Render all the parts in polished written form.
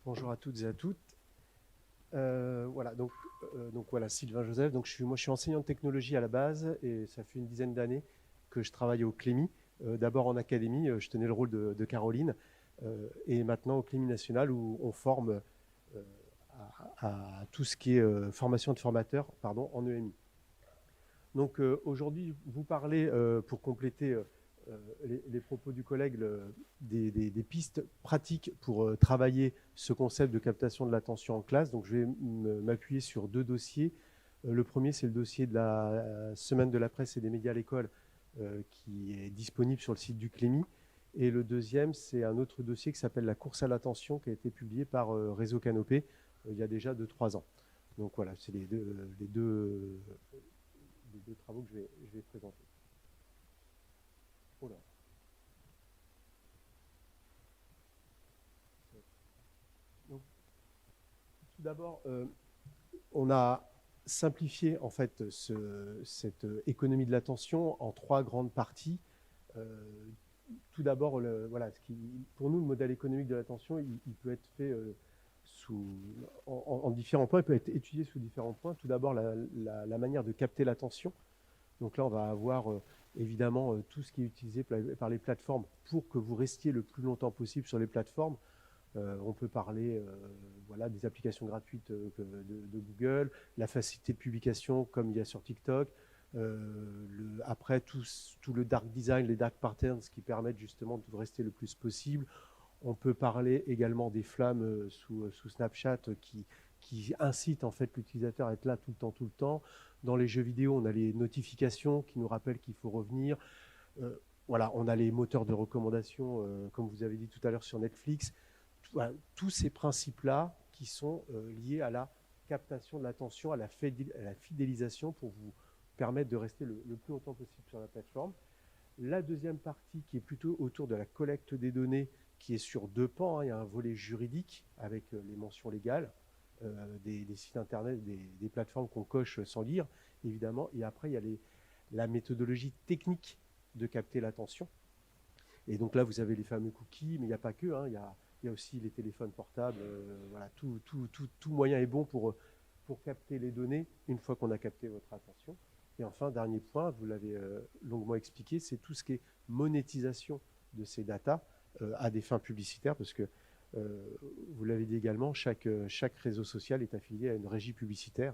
Bonjour à toutes et à toutes. Voilà, voilà, Sylvain Joseph. Donc, moi, je suis enseignant de technologie à la base et ça fait une dizaine d'années que je travaille au Clémy. D'abord en académie, je tenais le rôle de Caroline, et maintenant au Clémy National où on forme à tout ce qui est formation de formateurs, pardon, en EMI. Donc aujourd'hui, vous parlez, pour compléter les propos du collègue, des pistes pratiques pour travailler ce concept de captation de l'attention en classe. Donc je vais m'appuyer sur deux dossiers. Le premier, c'est le dossier de la Semaine de la presse et des médias à l'école, qui est disponible sur le site du Clémy. Et le deuxième, c'est un autre dossier qui s'appelle la course à l'attention, qui a été publié par Réseau Canopé il y a déjà 2-3 ans. Donc voilà, c'est les deux travaux que je vais présenter. Oh là. Donc, tout d'abord, on a simplifié en fait cette économie de l'attention en trois grandes parties. Tout d'abord, voilà, pour nous, le modèle économique de l'attention, il peut être fait en différents points, il peut être étudié sous différents points. Tout d'abord, la manière de capter l'attention. Donc là, on va avoir évidemment tout ce qui est utilisé par les plateformes pour que vous restiez le plus longtemps possible sur les plateformes. On peut parler voilà, des applications gratuites de Google, la facilité de publication comme il y a sur TikTok, après tout le dark design, les dark patterns qui permettent justement de rester le plus possible. On peut parler également des flammes sous Snapchat qui incitent en fait l'utilisateur à être là tout le temps. Dans les jeux vidéo, on a les notifications qui nous rappellent qu'il faut revenir. Voilà, on a les moteurs de recommandation, comme vous avez dit tout à l'heure sur Netflix. Voilà, tous ces principes-là qui sont liés à la captation de l'attention, à la fidélisation pour vous permettre de rester le plus longtemps possible sur la plateforme. La deuxième partie qui est plutôt autour de la collecte des données, qui est sur deux pans. Il y a un volet juridique avec les mentions légales des sites internet, des plateformes qu'on coche sans lire, évidemment. Et après, il y a la méthodologie technique de capter l'attention. Et donc là, vous avez les fameux cookies, mais il n'y a pas que. Il y a aussi les téléphones portables. Voilà, tout moyen est bon pour capter les données une fois qu'on a capté votre attention. Et enfin, dernier point, vous l'avez longuement expliqué, c'est tout ce qui est monétisation de ces datas à des fins publicitaires, parce que vous l'avez dit également, chaque réseau social est affilié à une régie publicitaire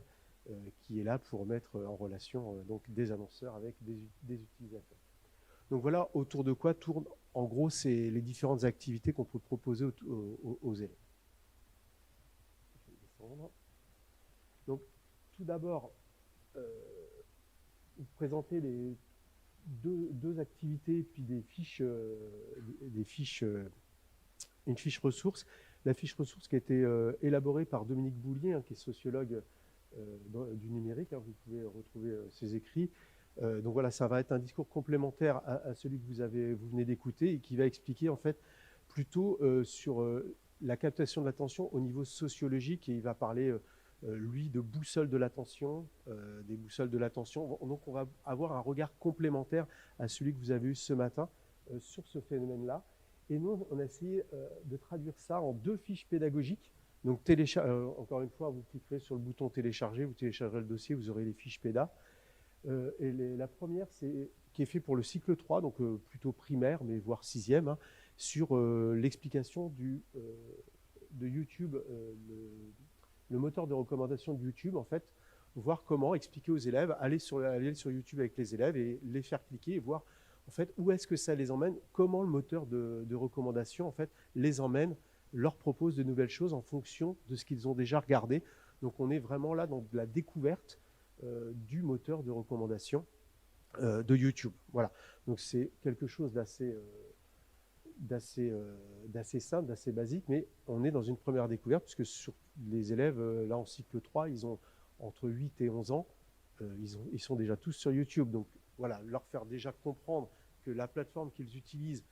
qui est là pour mettre en relation donc des annonceurs avec des utilisateurs. Donc voilà autour de quoi tournent en gros c'est les différentes activités qu'on peut proposer aux élèves. Je vais descendre. Donc tout d'abord, vous présentez les deux activités puis une fiche ressource. La fiche ressource qui a été élaborée par Dominique Boulier, qui est sociologue du numérique. Vous pouvez retrouver ses écrits. Donc voilà, ça va être un discours complémentaire à celui que vous venez d'écouter et qui va expliquer en fait plutôt sur la captation de l'attention au niveau sociologique, et il va parler lui de boussole de l'attention, des boussoles de l'attention. Donc on va avoir un regard complémentaire à celui que vous avez eu ce matin sur ce phénomène-là. Et nous, on a essayé de traduire ça en deux fiches pédagogiques. Donc encore une fois, vous cliquerez sur le bouton télécharger, vous téléchargerez le dossier, vous aurez les fiches pédas. Et la première, qui est fait pour le cycle 3, donc plutôt primaire, mais voire sixième, sur l'explication de YouTube, le moteur de recommandation de YouTube, en fait, voir comment expliquer aux élèves, aller sur YouTube avec les élèves et les faire cliquer et voir en fait où est-ce que ça les emmène, comment le moteur de recommandation en fait les emmène, leur propose de nouvelles choses en fonction de ce qu'ils ont déjà regardé. Donc on est vraiment là dans de la découverte du moteur de recommandation de YouTube. Voilà. Donc c'est quelque chose d'assez simple, d'assez basique, mais on est dans une première découverte, puisque sur les élèves, là en cycle 3, ils ont entre 8 et 11 ans, ils sont déjà tous sur YouTube. Donc voilà, leur faire déjà comprendre que la plateforme qu'ils utilisent,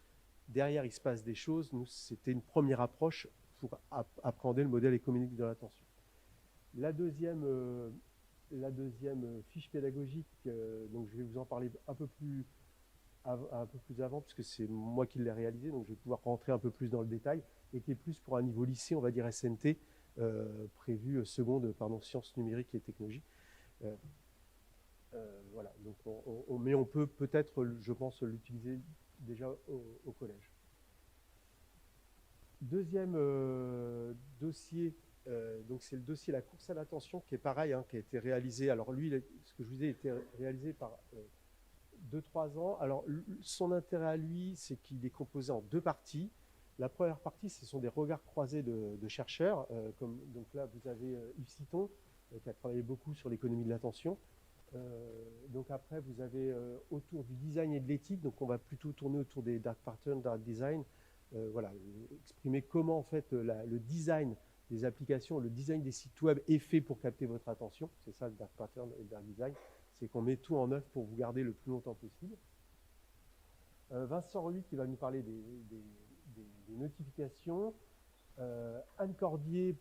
derrière il se passe des choses, nous c'était une première approche pour appréhender le modèle économique de l'attention. La deuxième fiche pédagogique, donc je vais vous en parler un peu plus un peu plus avant, puisque c'est moi qui l'ai réalisé, donc je vais pouvoir rentrer un peu plus dans le détail, et qui est plus pour un niveau lycée, on va dire SNT, prévu seconde, pardon, sciences numériques et technologies. Voilà, donc mais on peut peut-être, je pense, l'utiliser déjà au collège. Deuxième dossier, donc c'est le dossier la course à l'attention qui est pareil, hein, qui a été réalisé. Alors lui, ce que je vous disais, a été réalisé par 2-3 ans. Alors son intérêt à lui, c'est qu'il est composé en deux parties. La première partie, ce sont des regards croisés de chercheurs. Comme, donc là, vous avez Yves Citon, qui a travaillé beaucoup sur l'économie de l'attention. Donc après, vous avez autour du design et de l'éthique. Donc on va plutôt tourner autour des dark patterns, dark design. Voilà, exprimer comment en fait le design des applications, le design des sites web est fait pour capter votre attention. C'est ça le dark pattern et le dark design. C'est qu'on met tout en œuvre pour vous garder le plus longtemps possible. Vincent Relu qui va nous parler des notifications. Anne Cordier,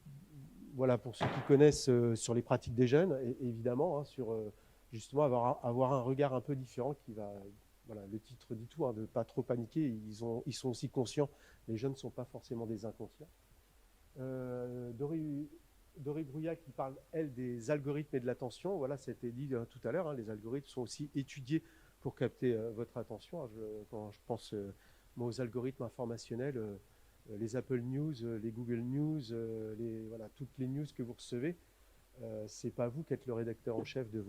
voilà, pour ceux qui connaissent sur les pratiques des jeunes, et évidemment, hein, sur justement avoir un regard un peu différent qui va, voilà, le titre dit tout, hein, de ne pas trop paniquer, ils sont aussi conscients, les jeunes ne sont pas forcément des inconscients. Dory Brouillat qui parle, elle, des algorithmes et de l'attention, voilà, ça a été dit tout à l'heure, hein, les algorithmes sont aussi étudiés pour capter votre attention. Quand je pense moi, aux algorithmes informationnels, les Apple News, les Google News, voilà, toutes les news que vous recevez, c'est pas vous qui êtes le rédacteur en chef de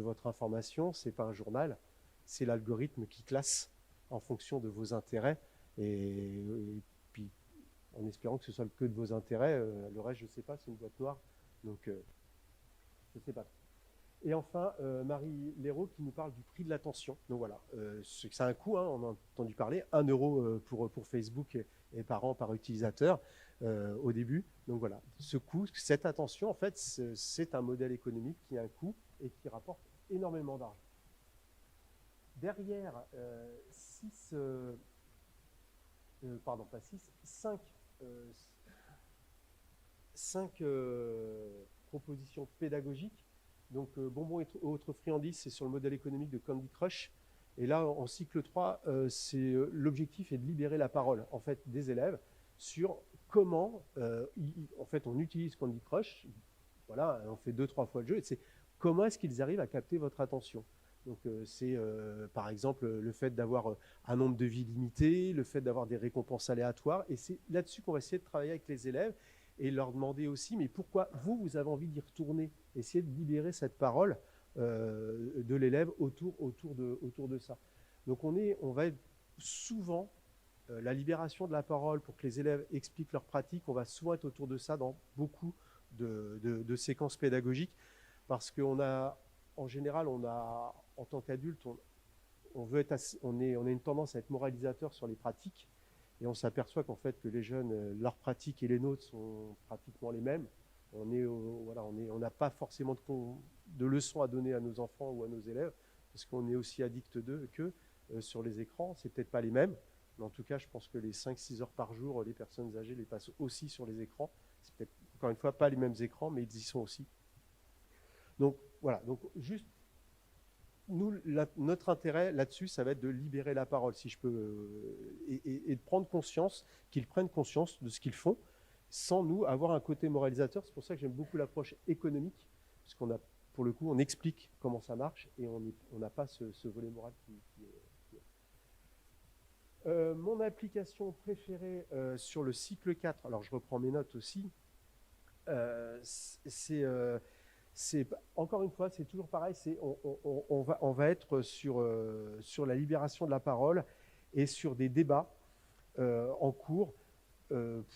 votre information, c'est pas un journal, c'est l'algorithme qui classe en fonction de vos intérêts et puis en espérant que ce soit que de vos intérêts, le reste je sais pas, c'est une boîte noire, donc je sais pas. Et enfin, Marie Léraud qui nous parle du prix de l'attention. Donc voilà, c'est un coût, hein, on a entendu parler, 1 euro pour Facebook et par an par utilisateur au début. Donc voilà, ce coût, cette attention, en fait, c'est un modèle économique qui a un coût et qui rapporte énormément d'argent. Derrière, 5 propositions pédagogiques. Donc, bonbons et autres friandises, c'est sur le modèle économique de Candy Crush. Et là, en cycle 3, l'objectif est de libérer la parole en fait, des élèves sur comment en fait, on utilise Candy Crush. Voilà, on fait 2-3 fois le jeu. Et c'est comment est-ce qu'ils arrivent à capter votre attention. Donc, c'est par exemple le fait d'avoir un nombre de vies limité, le fait d'avoir des récompenses aléatoires. Et c'est là-dessus qu'on va essayer de travailler avec les élèves et leur demander aussi, mais pourquoi vous avez envie d'y retourner, essayer de libérer cette parole de l'élève autour de ça. Donc on va être souvent, la libération de la parole pour que les élèves expliquent leurs pratiques, on va souvent être autour de ça dans beaucoup de séquences pédagogiques, parce qu'on a, en général, en tant qu'adulte, on a une tendance à être moralisateur sur les pratiques, et on s'aperçoit qu'en fait que les jeunes, leurs pratiques et les nôtres sont pratiquement les mêmes. On n'a pas forcément de leçons à donner à nos enfants ou à nos élèves, parce qu'on est aussi addict d'eux qu'eux sur les écrans. C'est peut-être pas les mêmes, mais en tout cas, je pense que les 5-6 heures par jour, les personnes âgées les passent aussi sur les écrans. C'est peut-être, encore une fois, pas les mêmes écrans, mais ils y sont aussi. Donc voilà, donc juste nous, notre intérêt là-dessus, ça va être de libérer la parole, si je peux, et de prendre conscience, qu'ils prennent conscience de ce qu'ils font, sans nous avoir un côté moralisateur. C'est pour ça que j'aime beaucoup l'approche économique, parce qu'on a, pour le coup, on explique comment ça marche, et on n'a pas ce volet moral qui est... Mon application préférée sur le cycle 4, alors je reprends mes notes aussi, c'est encore une fois, c'est toujours pareil, on va être sur la libération de la parole et sur des débats en cours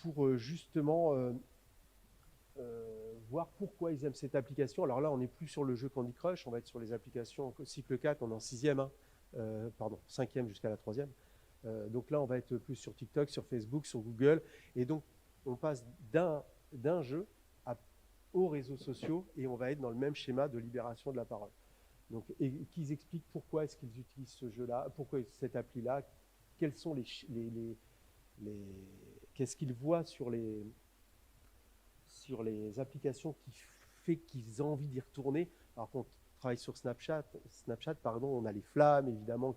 pour justement voir pourquoi ils aiment cette application. Alors là, on n'est plus sur le jeu Candy Crush, on va être sur les applications cycle 4, on est en 6e, pardon, 5e jusqu'à la 3e. Donc là, on va être plus sur TikTok, sur Facebook, sur Google. Et donc, on passe d'un jeu aux réseaux sociaux et on va être dans le même schéma de libération de la parole. Donc, et qu'ils expliquent pourquoi est-ce qu'ils utilisent ce jeu-là, pourquoi cette appli-là, quels sont qu'est-ce qu'ils voient sur les applications qui fait qu'ils ont envie d'y retourner. Alors qu'on travaille sur Snapchat, on a les flammes évidemment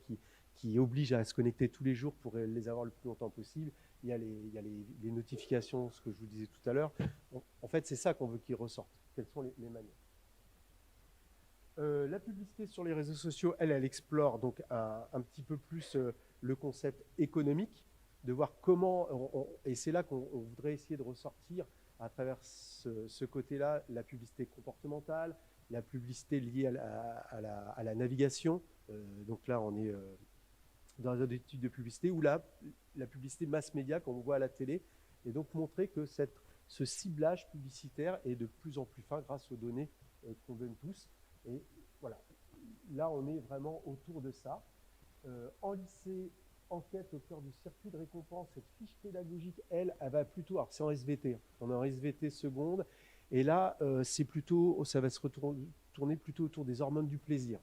qui oblige à se connecter tous les jours pour les avoir le plus longtemps possible. Il y a les notifications, ce que je vous disais tout à l'heure. En fait, c'est ça qu'on veut qu'ils ressortent. Quelles sont les manières. La publicité sur les réseaux sociaux, elle explore donc un petit peu plus le concept économique, de voir comment, et c'est là qu'on voudrait essayer de ressortir à travers ce côté-là, la publicité comportementale, la publicité liée à la navigation. Donc là, on est dans une étude de publicité, ou la publicité mass média qu'on voit à la télé, et donc montrer que ce ciblage publicitaire est de plus en plus fin grâce aux données qu'on donne tous. Et voilà, là on est vraiment autour de ça. En lycée, enquête au cœur du circuit de récompense, cette fiche pédagogique, elle va plutôt, alors c'est en SVT, on est en SVT seconde, et là c'est plutôt, ça va se tourner plutôt autour des hormones du plaisir,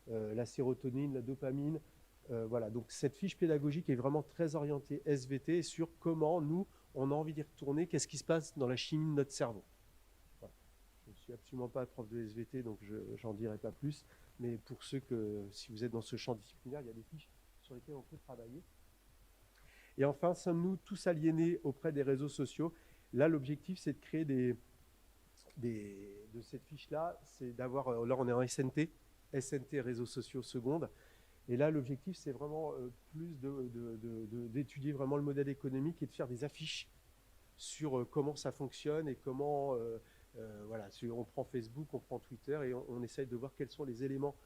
la sérotonine, la dopamine, voilà, donc cette fiche pédagogique est vraiment très orientée SVT sur comment nous, on a envie d'y retourner, qu'est-ce qui se passe dans la chimie de notre cerveau. Je ne suis absolument pas prof de SVT, donc je n'en dirai pas plus. Mais pour ceux si vous êtes dans ce champ disciplinaire, il y a des fiches sur lesquelles on peut travailler. Et enfin, sommes-nous tous aliénés auprès des réseaux sociaux? Là, l'objectif, c'est de créer de cette fiche-là, c'est d'avoir, là on est en SNT réseaux sociaux seconde. Et là, l'objectif, c'est vraiment plus d'étudier vraiment le modèle économique et de faire des affiches sur comment ça fonctionne et comment... voilà, on prend Facebook, on prend Twitter et on essaye de voir quels sont les éléments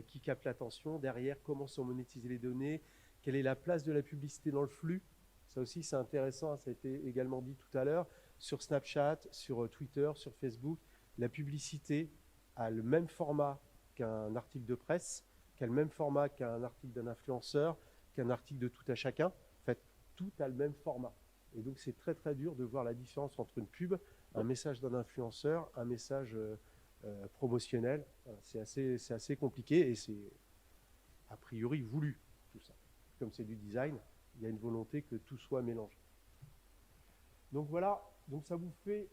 qui captent l'attention. Derrière, comment sont monétisées les données, quelle est la place de la publicité dans le flux. Ça aussi, c'est intéressant, ça a été également dit tout à l'heure. Sur Snapchat, sur Twitter, sur Facebook, la publicité a le même format qu'un article de presse, qu'a le même format qu'un article d'un influenceur, qu'un article de tout à chacun. En fait, tout a le même format. Et donc, c'est très, très dur de voir la différence entre une pub, un message d'un influenceur, un message promotionnel. C'est assez compliqué et c'est a priori voulu, tout ça. Comme c'est du design, il y a une volonté que tout soit mélangé. Donc voilà, donc ça vous fait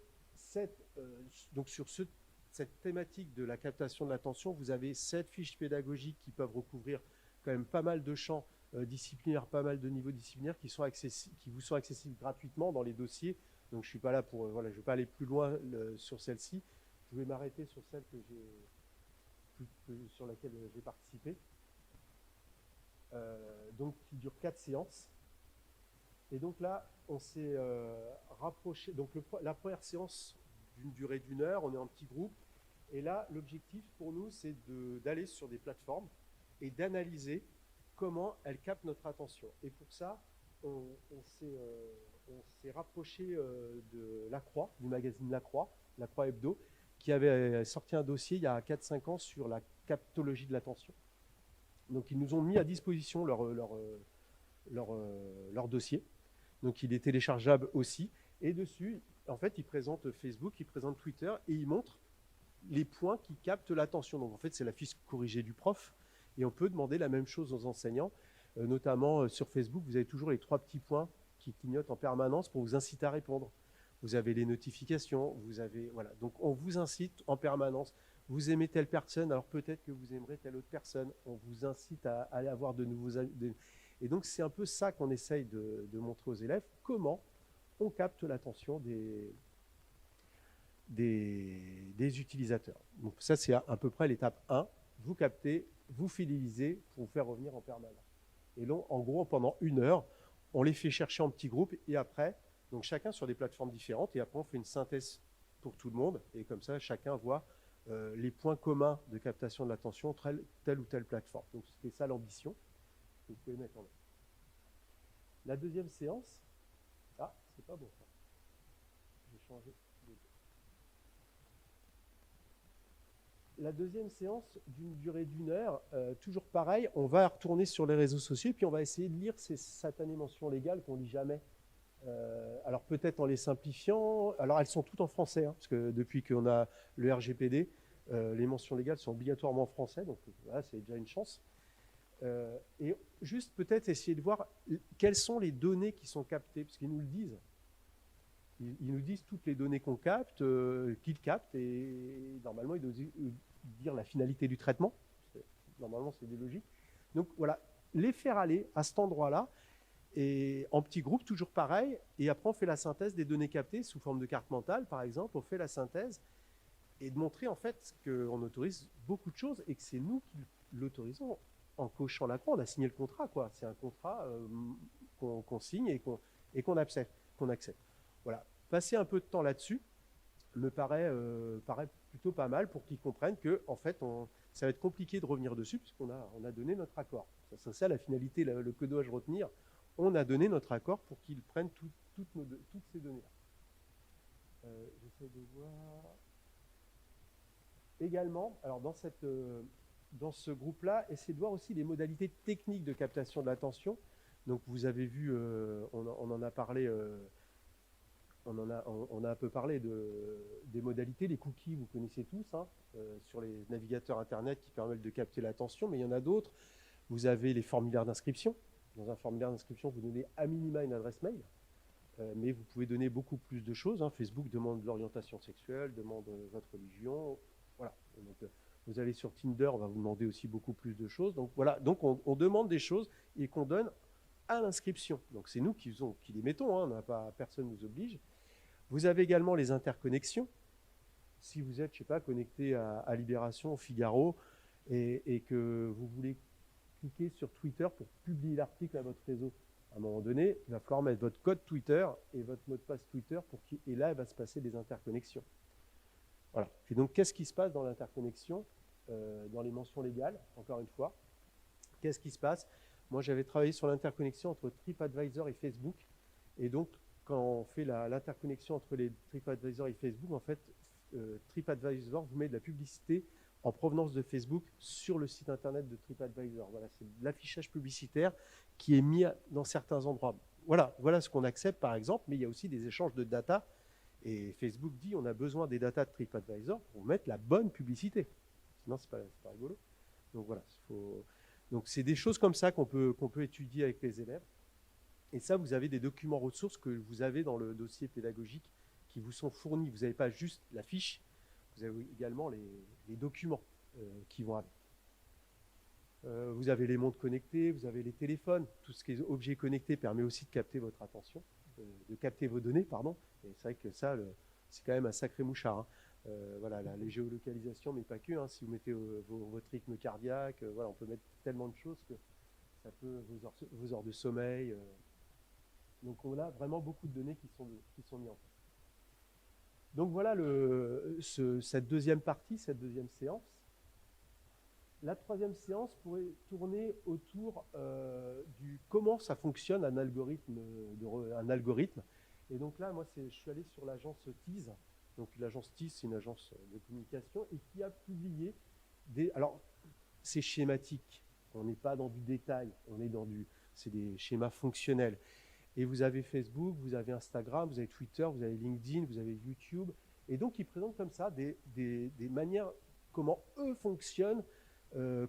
donc sur cette thématique de la captation de l'attention, vous avez 7 fiches pédagogiques qui peuvent recouvrir quand même pas mal de champs disciplinaires, pas mal de niveaux disciplinaires qui vous sont accessibles gratuitement dans les dossiers. Donc je ne suis pas là pour, voilà, je ne vais pas aller plus loin sur celle-ci. Je vais m'arrêter sur celle sur laquelle j'ai participé. Donc qui dure 4 séances. Et donc là, on s'est rapproché. Donc la première séance d'une durée d'1 heure, on est en petit groupe. Et là, l'objectif pour nous, c'est d'aller sur des plateformes et d'analyser comment elles captent notre attention. Et pour ça, on s'est rapproché de La Croix, du magazine La Croix Hebdo, qui avait sorti un dossier il y a 4-5 ans sur la captologie de l'attention. Donc ils nous ont mis à disposition leur dossier. Donc il est téléchargeable aussi. Et dessus, en fait, ils présentent Facebook, ils présentent Twitter et ils montrent les points qui captent l'attention. Donc en fait, c'est la fiche corrigée du prof. Et on peut demander la même chose aux enseignants. Notamment sur Facebook, vous avez toujours les 3 petits points qui clignotent en permanence pour vous inciter à répondre. Vous avez les notifications, vous avez... Voilà. Donc on vous incite en permanence. Vous aimez telle personne, alors peut-être que vous aimerez telle autre personne. On vous incite à aller avoir de nouveaux amis. Et donc c'est un peu ça qu'on essaye de montrer aux élèves, comment on capte l'attention des utilisateurs. Donc ça, c'est à peu près l'étape 1. Vous captez, vous fidélisez pour vous faire revenir en permanence. Et donc, en gros, pendant 1 heure, on les fait chercher en petits groupes et après, donc chacun sur des plateformes différentes, et après on fait une synthèse pour tout le monde, et comme ça, chacun voit les points communs de captation de l'attention entre telle ou telle plateforme. Donc c'était ça l'ambition. Vous pouvez mettre en œuvre. La deuxième séance, ah, c'est pas bon ça. J'ai changé. La deuxième séance d'une durée d'1 heure, toujours pareil, on va retourner sur les réseaux sociaux et puis on va essayer de lire ces satanées mentions légales qu'on ne lit jamais. Alors peut-être en les simplifiant, alors elles sont toutes en français, hein, parce que depuis qu'on a le RGPD, les mentions légales sont obligatoirement en français, donc voilà, c'est déjà une chance. Et juste peut-être essayer de voir quelles sont les données qui sont captées, parce qu'ils nous le disent. Ils nous disent toutes les données qu'on capte, qu'ils captent, et normalement, ils doivent dire la finalité du traitement. Normalement, c'est des logiques. Donc voilà, les faire aller à cet endroit-là, et en petits groupes, toujours pareil, et après on fait la synthèse des données captées sous forme de carte mentale, par exemple, on fait la synthèse, et de montrer en fait qu'on autorise beaucoup de choses, et que c'est nous qui l'autorisons en cochant la croix. On a signé le contrat, quoi. C'est un contrat qu'on signe et qu'on accepte. Voilà. Passer un peu de temps là-dessus me paraît plutôt pas mal pour qu'ils comprennent que en fait, ça va être compliqué de revenir dessus puisqu'on a donné notre accord. C'est ça la finalité, le que dois-je retenir. On a donné notre accord pour qu'ils prennent toutes ces données-là. J'essaie de voir. Également, alors dans ce groupe-là, essayez de voir aussi les modalités techniques de captation de l'attention. Donc vous avez vu, on en a parlé, on a un peu parlé des modalités, les cookies, vous connaissez tous, hein, sur les navigateurs Internet qui permettent de capter l'attention, mais il y en a d'autres. Vous avez les formulaires d'inscription. Dans un formulaire d'inscription, vous donnez à minima une adresse mail, mais vous pouvez donner beaucoup plus de choses, hein. Facebook demande l'orientation sexuelle, demande votre religion, voilà. Donc, vous allez sur Tinder, on va vous demander aussi beaucoup plus de choses. Donc voilà, donc on demande des choses et qu'on donne à l'inscription. Donc c'est nous qui les mettons, hein, personne ne nous oblige. Vous avez également les interconnexions. Si vous êtes, je sais pas, connecté à Libération, au Figaro, et que vous voulez cliquer sur Twitter pour publier l'article à votre réseau, à un moment donné, il va falloir mettre votre code Twitter et votre mot de passe Twitter, et là, il va se passer des interconnexions. Voilà. Et donc, qu'est-ce qui se passe dans l'interconnexion, dans les mentions légales, encore une fois? Qu'est-ce qui se passe? Moi, j'avais travaillé sur l'interconnexion entre TripAdvisor et Facebook. Et donc, quand on fait l'interconnexion entre les TripAdvisor et Facebook, en fait, TripAdvisor vous met de la publicité en provenance de Facebook sur le site internet de TripAdvisor. Voilà, c'est de l'affichage publicitaire qui est mis dans certains endroits. Voilà ce qu'on accepte, par exemple, mais il y a aussi des échanges de data. Et Facebook dit on a besoin des datas de TripAdvisor pour mettre la bonne publicité. Sinon, c'est pas rigolo. Donc voilà, donc c'est des choses comme ça qu'on peut étudier avec les élèves. Et ça, vous avez des documents ressources que vous avez dans le dossier pédagogique qui vous sont fournis. Vous n'avez pas juste la fiche, vous avez également les documents qui vont avec. Vous avez les montres connectées, vous avez les téléphones. Tout ce qui est objet connecté permet aussi de capter votre attention, de capter vos données, pardon. Et c'est vrai que ça, c'est quand même un sacré mouchard, hein. Voilà, les géolocalisations, mais pas que, hein. Si vous mettez votre rythme cardiaque, voilà, on peut mettre tellement de choses que ça peut, vos heures de sommeil. Donc on a vraiment beaucoup de données qui sont mises en place. Donc voilà cette deuxième partie, cette deuxième séance. La troisième séance pourrait tourner autour du comment ça fonctionne un algorithme. Et donc là, moi, je suis allé sur l'agence TIS. Donc l'agence TIS, c'est une agence de communication et qui a publié alors, c'est schématique. On n'est pas dans du détail. C'est des schémas fonctionnels. Et vous avez Facebook, vous avez Instagram, vous avez Twitter, vous avez LinkedIn, vous avez YouTube. Et donc, ils présentent comme ça des manières, comment eux fonctionnent,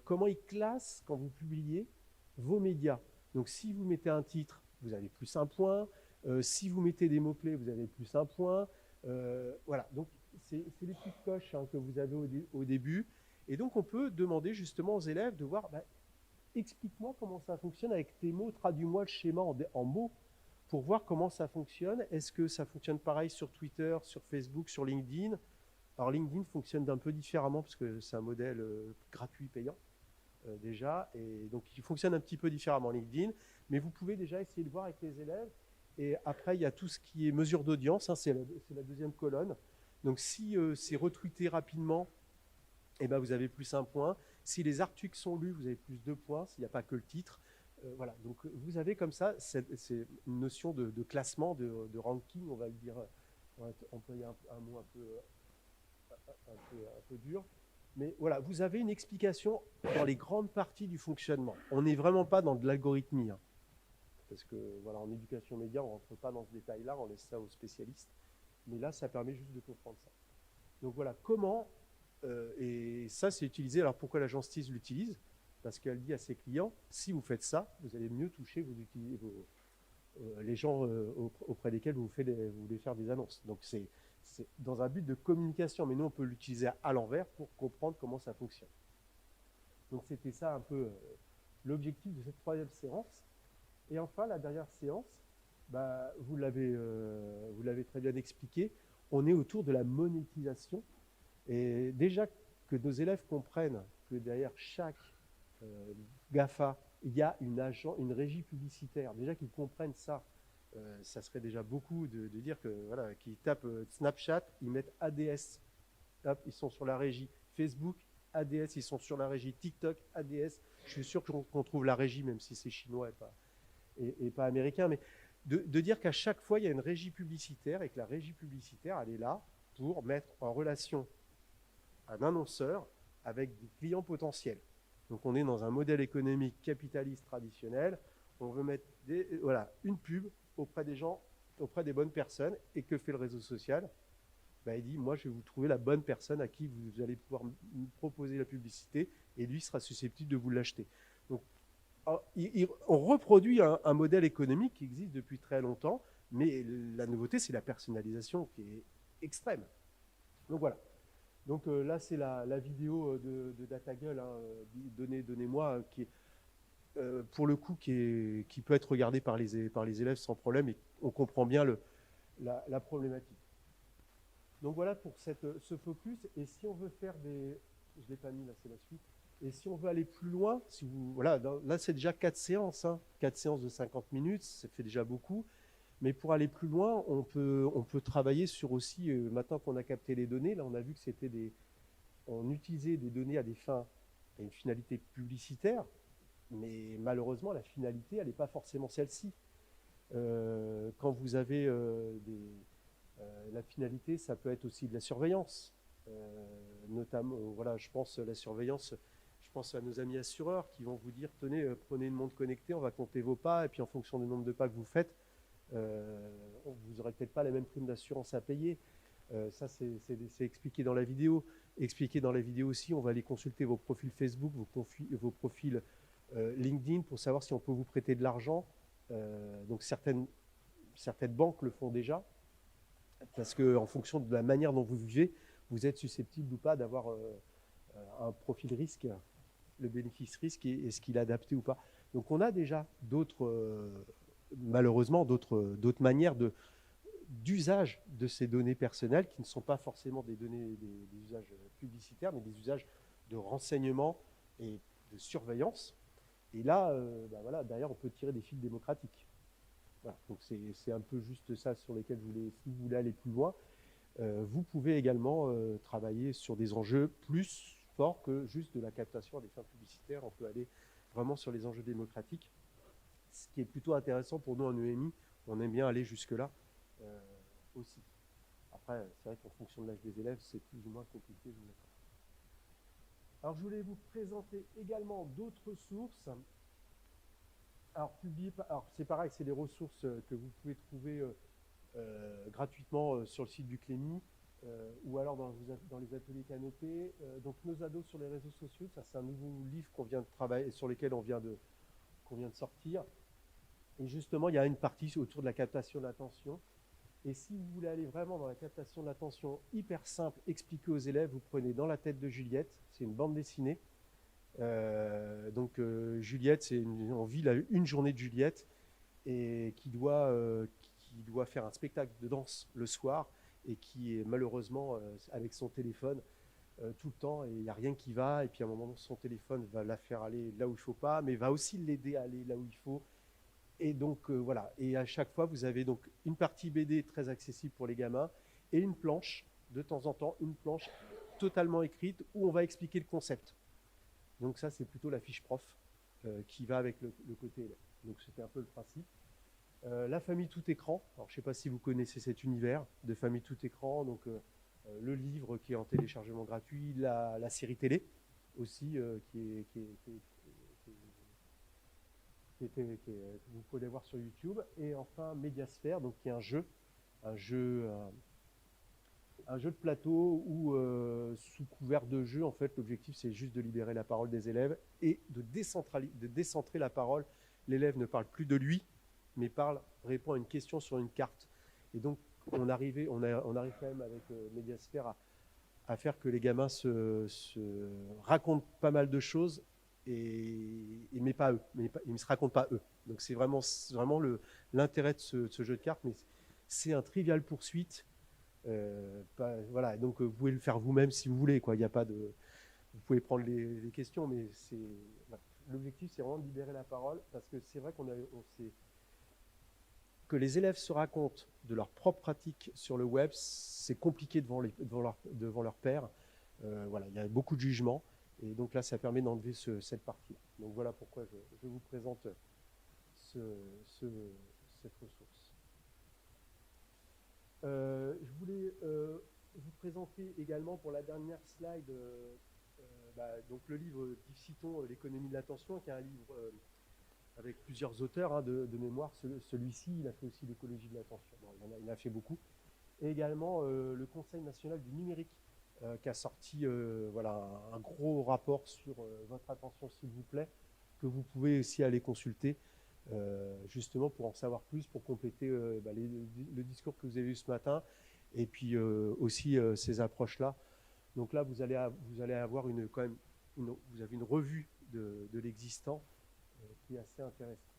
comment ils classent, quand vous publiez, vos médias. Donc, si vous mettez un titre, vous avez plus un point. Si vous mettez des mots-clés, vous avez plus un point. Voilà, donc c'est les petites coches, hein, que vous avez au début. Et donc, on peut demander justement aux élèves de voir, explique-moi comment ça fonctionne avec tes mots, traduis-moi le schéma en mots, pour voir comment ça fonctionne. Est-ce que ça fonctionne pareil sur Twitter, sur Facebook, sur LinkedIn? Alors LinkedIn fonctionne d'un peu différemment parce que c'est un modèle gratuit payant déjà, et donc il fonctionne un petit peu différemment LinkedIn, mais vous pouvez déjà essayer de voir avec les élèves. Et après, il y a tout ce qui est mesure d'audience, hein, c'est la deuxième colonne. Donc si c'est retweeté rapidement, eh ben, vous avez plus un point. Si les articles sont lus, vous avez plus 2 points, s'il n'y a pas que le titre. Voilà, donc vous avez comme ça, c'est une notion de classement, de ranking, on va le dire, on va employer un mot un peu dur. Mais voilà, vous avez une explication dans les grandes parties du fonctionnement. On n'est vraiment pas dans de l'algorithmie, hein, parce que voilà, en éducation média, on ne rentre pas dans ce détail-là, on laisse ça aux spécialistes. Mais là, ça permet juste de comprendre ça. Donc voilà, comment, et ça c'est utilisé, alors pourquoi l'agence TIS l'utilise? Parce qu'elle dit à ses clients, si vous faites ça, vous allez mieux toucher les gens auprès desquels vous voulez faire des annonces. Donc c'est dans un but de communication, mais nous on peut l'utiliser à l'envers pour comprendre comment ça fonctionne. Donc c'était ça un peu l'objectif de cette 3e séance. Et enfin, la dernière séance, vous l'avez très bien expliqué, on est autour de la monétisation. Et déjà que nos élèves comprennent que derrière chaque GAFA, il y a une régie publicitaire, déjà qu'ils comprennent ça, ça serait déjà beaucoup de dire que voilà, qu'ils tapent Snapchat, ils mettent ADS, hop, ils sont sur la régie. Facebook, ADS, ils sont sur la régie. TikTok, ADS, je suis sûr qu'on trouve la régie, même si c'est chinois et pas américain, mais de dire qu'à chaque fois, il y a une régie publicitaire et que la régie publicitaire, elle est là pour mettre en relation un annonceur avec des clients potentiels. Donc on est dans un modèle économique capitaliste traditionnel, on veut mettre une pub auprès des gens, auprès des bonnes personnes, et que fait le réseau social ? Il dit, moi je vais vous trouver la bonne personne à qui vous allez pouvoir me proposer la publicité, et lui sera susceptible de vous l'acheter. Donc on reproduit un modèle économique qui existe depuis très longtemps, mais la nouveauté, c'est la personnalisation qui est extrême. Donc voilà. Donc là, c'est la vidéo de DataGull, hein, donnez-moi, qui est, pour le coup, qui peut être regardée par les élèves sans problème, et on comprend bien la problématique. Donc voilà pour ce focus. Et si on veut faire des... Je ne l'ai pas mis, là, c'est la suite. Et si on veut aller plus loin, voilà, là, c'est déjà 4 séances. 4 séances de 50 minutes, ça fait déjà beaucoup. Mais pour aller plus loin, on peut travailler sur aussi, maintenant qu'on a capté les données, là on a vu que on utilisait des données à une finalité publicitaire, mais malheureusement la finalité, elle n'est pas forcément celle-ci. Quand vous avez la finalité, ça peut être aussi de la surveillance. Notamment, voilà, je pense à la surveillance, je pense à nos amis assureurs qui vont vous dire, tenez, prenez une montre connectée, on va compter vos pas, et puis en fonction du nombre de pas que vous faites, vous n'aurez peut-être pas la même prime d'assurance à payer. Ça, c'est expliqué dans la vidéo. Expliqué dans la vidéo aussi, on va aller consulter vos profils Facebook, vos profils LinkedIn pour savoir si on peut vous prêter de l'argent. Donc certaines banques le font déjà, parce qu'en fonction de la manière dont vous vivez, vous êtes susceptible ou pas d'avoir un profil risque, le bénéfice risque, et est-ce qu'il est adapté ou pas. Donc on a déjà malheureusement d'autres manières d'usage de ces données personnelles qui ne sont pas forcément des données, des usages publicitaires, mais des usages de renseignement et de surveillance. Et là, voilà, derrière, on peut tirer des fils démocratiques. Voilà, donc c'est un peu juste ça sur lesquels si vous voulez aller plus loin. Vous pouvez également travailler sur des enjeux plus forts que juste de la captation à des fins publicitaires. On peut aller vraiment sur les enjeux démocratiques. Ce qui est plutôt intéressant pour nous en EMI, on aime bien aller jusque-là aussi. Après, c'est vrai qu'en fonction de l'âge des élèves, c'est plus ou moins compliqué. Alors, je voulais vous présenter également d'autres sources. Alors, c'est pareil, c'est des ressources que vous pouvez trouver gratuitement sur le site du Clémy ou alors dans les ateliers Canopée. Donc, Nos ados sur les réseaux sociaux, ça c'est un nouveau livre qu'on vient de travailler, sur lequel on vient de sortir. Et justement, il y a une partie autour de la captation de l'attention. Et si vous voulez aller vraiment dans la captation de l'attention hyper simple, expliquée aux élèves, vous prenez Dans la tête de Juliette, c'est une bande dessinée. Juliette, on vit une journée de Juliette et qui doit faire un spectacle de danse le soir et qui est malheureusement avec son téléphone tout le temps et il n'y a rien qui va. Et puis à un moment, son téléphone va la faire aller là où il ne faut pas, mais va aussi l'aider à aller là où il faut. Et donc voilà, et à chaque fois vous avez donc une partie BD très accessible pour les gamins et une planche, de temps en temps, une planche totalement écrite où on va expliquer le concept. Donc ça c'est plutôt la fiche prof qui va avec le côté élève. Donc c'était un peu le principe. La famille tout écran, alors je ne sais pas si vous connaissez cet univers de famille tout écran, donc le livre qui est en téléchargement gratuit, la série télé aussi vous pouvez voir sur YouTube, et enfin Mediasphere, donc qui est un jeu de plateau où sous couvert de jeu, en fait, l'objectif c'est juste de libérer la parole des élèves et de décentrer la parole. L'élève ne parle plus de lui, mais répond à une question sur une carte. Et donc on arrive quand même avec Mediasphere à faire que les gamins se racontent pas mal de choses et mais pas eux, ils ne se racontent pas eux. Donc c'est vraiment l'intérêt de ce jeu de cartes, mais c'est un trivial poursuite. Voilà, donc vous pouvez le faire vous-même si vous voulez, quoi. Il n'y a pas de, vous pouvez prendre les questions, mais voilà. L'objectif, c'est vraiment de libérer la parole, parce que c'est vrai on sait que les élèves se racontent de leur propre pratique sur le web, c'est compliqué devant leur père. Voilà, il y a beaucoup de jugements, et donc là, ça permet d'enlever cette partie. Donc voilà pourquoi je vous présente cette ressource. Je voulais vous présenter également pour la dernière slide donc le livre d'Yves Citon, L'économie de l'attention, qui est un livre avec plusieurs auteurs de mémoire. Celui-ci, il a fait aussi l'écologie de l'attention. Bon, il en a fait beaucoup. Et également le Conseil national du numérique, qui a sorti voilà, un gros rapport sur votre attention, s'il vous plaît, que vous pouvez aussi aller consulter, justement pour en savoir plus, pour compléter le discours que vous avez eu ce matin, et puis aussi ces approches-là. Donc là, vous allez avoir quand même vous avez une revue de l'existant qui est assez intéressante.